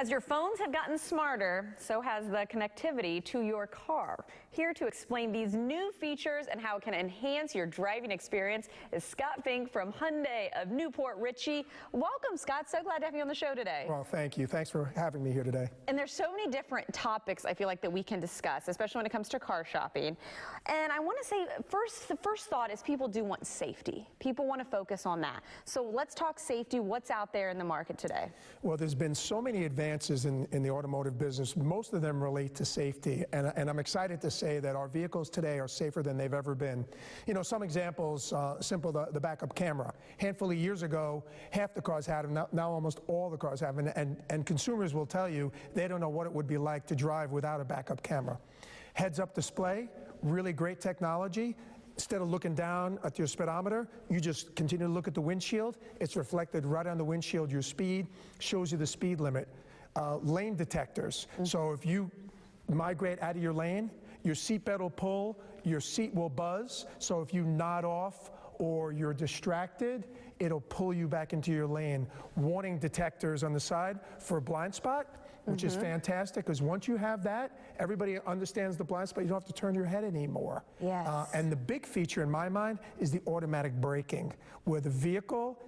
As your phones have gotten smarter, so has the connectivity to your car. Here to explain these new features and how it can enhance your driving experience is Scott Fink from Hyundai of Newport Richey. Welcome, Scott. So glad to have you on the show today. Well, thank you. Thanks for having me here today. And there's so many different topics I feel like that we can discuss, especially when it comes to car shopping. And I want to say the first thought is people do want safety. People want to focus on that. So let's talk safety. What's out there in the market today? Well, there's been so many advances in the automotive business. Most of them relate to safety. And I'm excited to say that our vehicles today are safer than they've ever been. You know, some examples, simple, the backup camera. A handful of years ago, half the cars had them. Now almost all the cars have them. And consumers will tell you they don't know what it would be like to drive without a backup camera. Heads-up display, really great technology. Instead of looking down at your speedometer, you just continue to look at the windshield. It's reflected right on the windshield, your speed, shows you the speed limit. Lane detectors. So if you migrate out of your lane, your seatbelt will pull, your seat will buzz. So if you nod off or you're distracted, it'll pull you back into your lane. Warning detectors on the side for a blind spot, which is fantastic, because once you have that, everybody understands the blind spot. You don't have to turn your head anymore. Yes. And the big feature in my mind is the automatic braking, where the vehicle,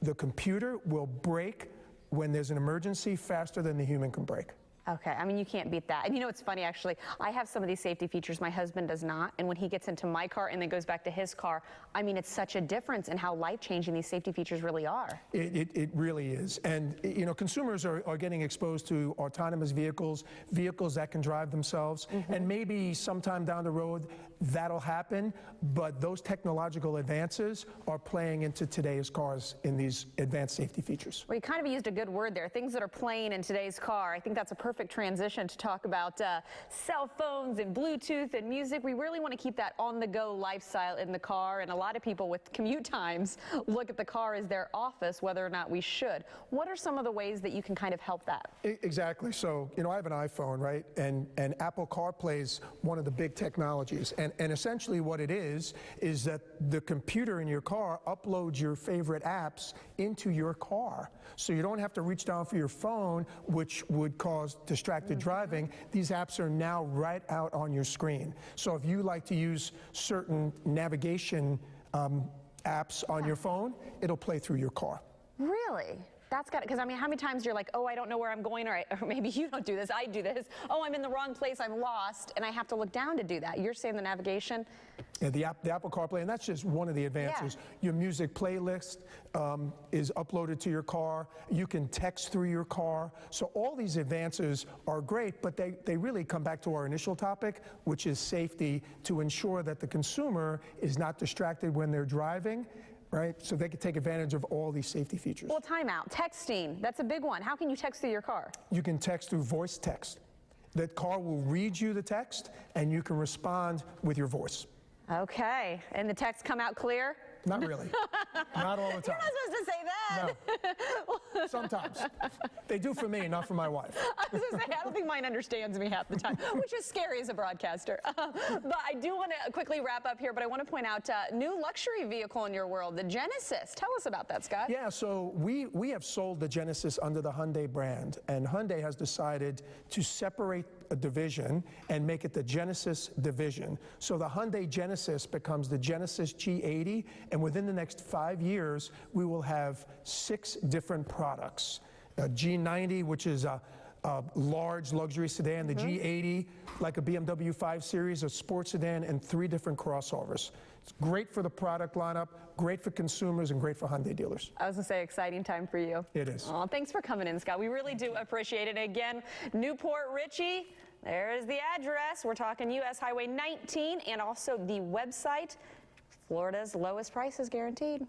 the computer will brake when there's an emergency faster than the human can brake. Okay, I mean, you can't beat that. And you know, it's funny, actually, I have some of these safety features. My husband does not. And when he gets into my car and then goes back to his car, I mean, it's such a difference in how life-changing these safety features really are. It really is. And, you know, consumers are getting exposed to autonomous vehicles, vehicles that can drive themselves. And maybe sometime down the road, that'll happen. But those technological advances are playing into today's cars in these advanced safety features. Well, you kind of used a good word there, things that are playing in today's car. I think that's a perfect transition to talk about cell phones and Bluetooth and music. We really want to keep that on-the-go lifestyle in the car, and a lot of people with commute times look at the car as their office, whether or not we should. What are some of the ways that you can kind of help that? Exactly. So, you know, I have an iPhone, right? And Apple CarPlay is one of the big technologies. And essentially what it is that the computer in your car uploads your favorite apps into your car. So you don't have to reach down for your phone, which would cause distracted driving. These apps are now right out on your screen. So if you like to use certain navigation apps on your phone, it'll play through your car. Really? That's got it, because I mean, how many times you're like, oh, I don't know where I'm going, or maybe you don't do this, I do this. Oh, I'm in the wrong place, I'm lost, and I have to look down to do that. You're saying the navigation? Yeah, the Apple CarPlay, and that's just one of the advances. Yeah. Your music playlist is uploaded to your car. You can text through your car. So all these advances are great, but they really come back to our initial topic, which is safety, to ensure that the consumer is not distracted when they're driving. Right? So they can take advantage of all these safety features. Well, timeout. Texting, that's a big one. How can you text through your car? You can text through voice text. That car will read you the text, and you can respond with your voice. Okay. And the text come out clear? Not really. Not all the time. You're not supposed to say that. No. Sometimes. They do for me, not for my wife. I was going to say, I don't think mine understands me half the time, which is scary as a broadcaster. But I do want to quickly wrap up here, but I want to point out new luxury vehicle in your world, the Genesis. Tell us about that, Scott. Yeah, so we have sold the Genesis under the Hyundai brand, and Hyundai has decided to separate a division and make it the Genesis division. So the Hyundai Genesis becomes the Genesis G80, and within the next 5 years, we will have 6 different products. A G90, which is a large luxury sedan, the G80, like a BMW 5 Series, a sports sedan, and 3 different crossovers. It's great for the product lineup, great for consumers, and great for Hyundai dealers. I was going to say, exciting time for you. It is. Oh, thanks for coming in, Scott. We really do appreciate it. Again, Newport Richey, there's the address. We're talking US Highway 19, and also the website. Florida's lowest prices guaranteed.